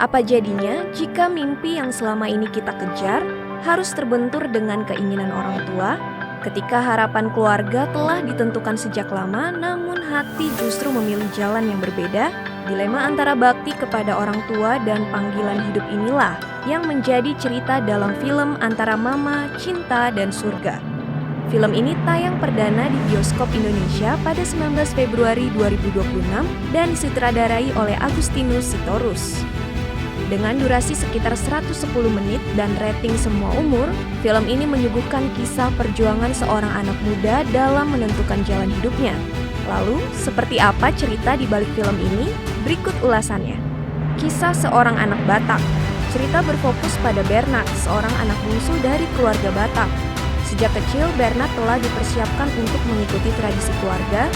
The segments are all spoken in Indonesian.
Apa jadinya jika mimpi yang selama ini kita kejar harus terbentur dengan keinginan orang tua? Ketika harapan keluarga telah ditentukan sejak lama, namun hati justru memilih jalan yang berbeda, dilema antara bakti kepada orang tua dan panggilan hidup inilah yang menjadi cerita dalam film Antara Mama, Cinta, dan Surga. Film ini tayang perdana di bioskop Indonesia pada 19 Februari 2026 dan disutradarai oleh Agustinus Sitorus. Dengan durasi sekitar 110 menit dan rating semua umur, film ini menyuguhkan kisah perjuangan seorang anak muda dalam menentukan jalan hidupnya. Lalu, seperti apa cerita di balik film ini? Berikut ulasannya. Kisah seorang anak Batak. Cerita berfokus pada Bernard, seorang anak bungsu dari keluarga Batak. Sejak kecil, Bernard telah dipersiapkan untuk mengikuti tradisi keluarga,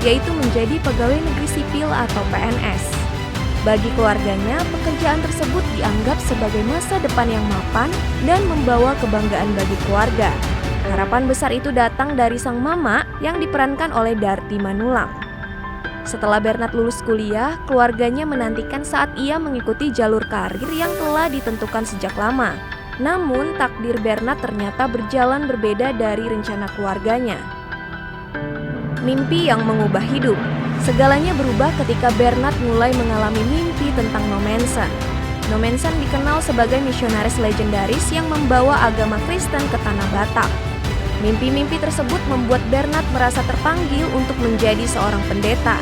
yaitu menjadi pegawai negeri sipil atau PNS. Bagi keluarganya, pekerjaan tersebut dianggap sebagai masa depan yang mapan dan membawa kebanggaan bagi keluarga. Harapan besar itu datang dari sang mama yang diperankan oleh Darty Manulang. Setelah Bernard lulus kuliah, keluarganya menantikan saat ia mengikuti jalur karir yang telah ditentukan sejak lama. Namun, takdir Bernard ternyata berjalan berbeda dari rencana keluarganya. Mimpi yang mengubah hidup. Segalanya berubah ketika Bernard mulai mengalami mimpi tentang Nommensen. Nommensen dikenal sebagai misionaris legendaris yang membawa agama Kristen ke tanah Batak. Mimpi-mimpi tersebut membuat Bernard merasa terpanggil untuk menjadi seorang pendeta.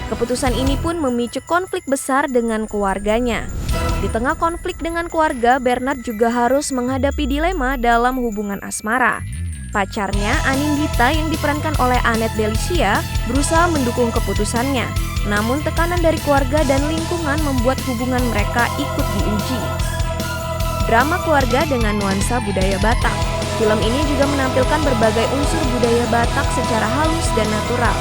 Keputusan ini pun memicu konflik besar dengan keluarganya. Di tengah konflik dengan keluarga, Bernard juga harus menghadapi dilema dalam hubungan asmara. Pacarnya, Anindita yang diperankan oleh Annette Delisia, berusaha mendukung keputusannya. Namun tekanan dari keluarga dan lingkungan membuat hubungan mereka ikut diuji. Drama keluarga dengan nuansa budaya Batak. Film ini juga menampilkan berbagai unsur budaya Batak secara halus dan natural.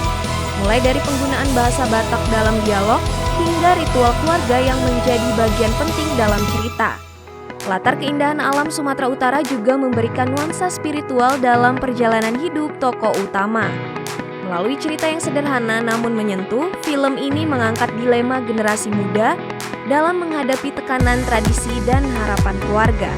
Mulai dari penggunaan bahasa Batak dalam dialog, hingga ritual keluarga yang menjadi bagian penting dalam cerita. Latar keindahan alam Sumatera Utara juga memberikan nuansa spiritual dalam perjalanan hidup tokoh utama. Melalui cerita yang sederhana namun menyentuh, film ini mengangkat dilema generasi muda dalam menghadapi tekanan tradisi dan harapan keluarga.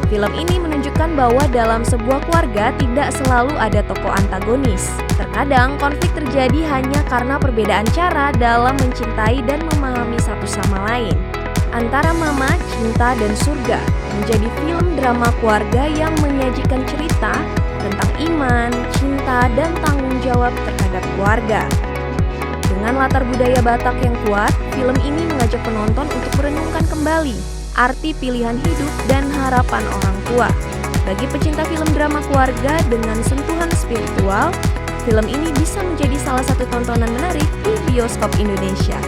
Film ini menunjukkan bahwa dalam sebuah keluarga tidak selalu ada tokoh antagonis. Terkadang konflik terjadi hanya karena perbedaan cara dalam mencintai dan memahami satu sama lain. Antara Mama, Cinta, dan Surga menjadi film drama keluarga yang menyajikan cerita tentang iman, cinta, dan tanggung jawab terhadap keluarga. Dengan latar budaya Batak yang kuat, film ini mengajak penonton untuk merenungkan kembali arti pilihan hidup dan harapan orang tua. Bagi pecinta film drama keluarga dengan sentuhan spiritual, film ini bisa menjadi salah satu tontonan menarik di bioskop Indonesia.